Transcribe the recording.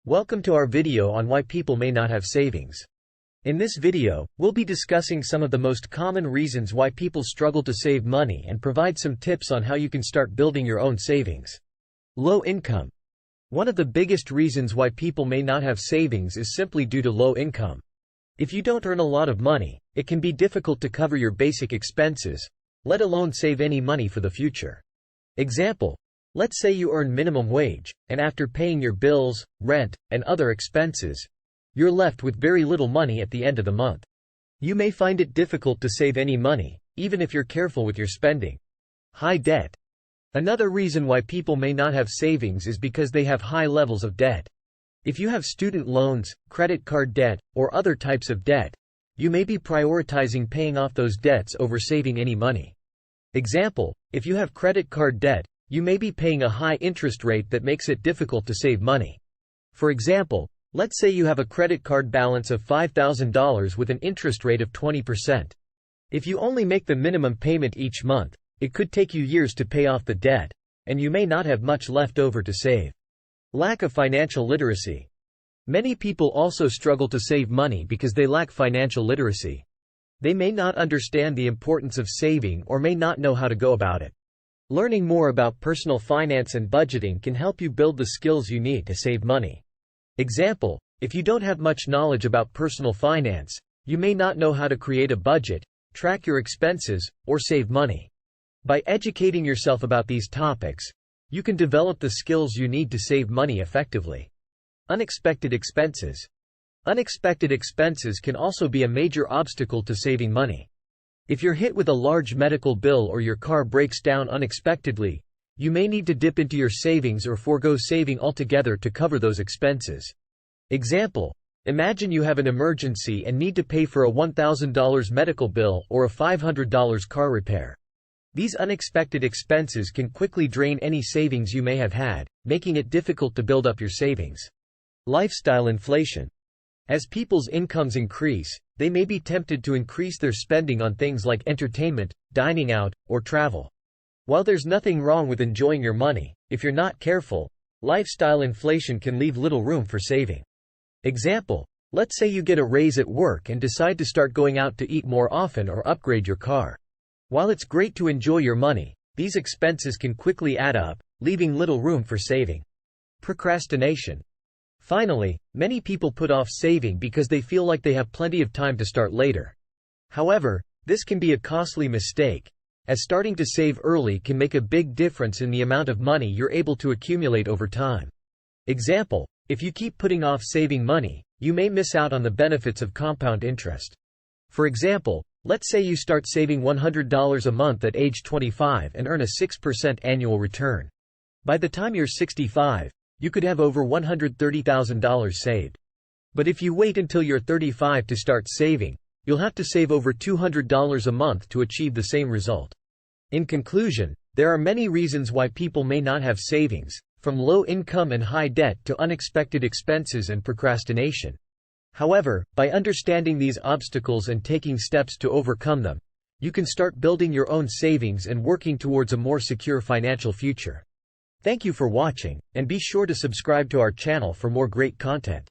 Welcome to our video on why people may not have savings. In this video, we'll be discussing some of the most common reasons why people struggle to save money and provide some tips on how you can start building your own savings. Low income. One of the biggest reasons why people may not have savings is simply due to low income. If you don't earn a lot of money, it can be difficult to cover your basic expenses, let alone save any money for the future. Example: let's say you earn minimum wage, and after paying your bills, rent, and other expenses, you're left with very little money at the end of the month. You may find it difficult to save any money, even if you're careful with your spending. High debt. Another reason why people may not have savings is because they have high levels of debt. If you have student loans, credit card debt, or other types of debt, you may be prioritizing paying off those debts over saving any money. Example: if you have credit card debt, you may be paying a high interest rate that makes it difficult to save money. For example, let's say you have a credit card balance of $5,000 with an interest rate of 20%. If you only make the minimum payment each month, it could take you years to pay off the debt, and you may not have much left over to save. Lack of financial literacy. Many people also struggle to save money because they lack financial literacy. They may not understand the importance of saving or may not know how to go about it. Learning more about personal finance and budgeting can help you build the skills you need to save money. Example: if you don't have much knowledge about personal finance, you may not know how to create a budget, track your expenses, or save money. By educating yourself about these topics, you can develop the skills you need to save money effectively. Unexpected expenses. Unexpected expenses can also be a major obstacle to saving money. If you're hit with a large medical bill or your car breaks down unexpectedly, you may need to dip into your savings or forego saving altogether to cover those expenses. Example: imagine you have an emergency and need to pay for a $1,000 medical bill or a $500 car repair. These unexpected expenses can quickly drain any savings you may have had, making it difficult to build up your savings. Lifestyle inflation. As people's incomes increase, they may be tempted to increase their spending on things like entertainment, dining out, or travel. While there's nothing wrong with enjoying your money, if you're not careful, lifestyle inflation can leave little room for saving. Example: let's say you get a raise at work and decide to start going out to eat more often or upgrade your car. While it's great to enjoy your money, these expenses can quickly add up, leaving little room for saving. Procrastination. Finally, many people put off saving because they feel like they have plenty of time to start later. However, this can be a costly mistake, as starting to save early can make a big difference in the amount of money you're able to accumulate over time. Example: if you keep putting off saving money, you may miss out on the benefits of compound interest. For example, let's say you start saving $100 a month at age 25 and earn a 6% annual return. By the time you're 65, you could have over $130,000 saved. But if you wait until you're 35 to start saving, you'll have to save over $200 a month to achieve the same result. In conclusion, there are many reasons why people may not have savings, from low income and high debt to unexpected expenses and procrastination. However, by understanding these obstacles and taking steps to overcome them, you can start building your own savings and working towards a more secure financial future. Thank you for watching, and be sure to subscribe to our channel for more great content.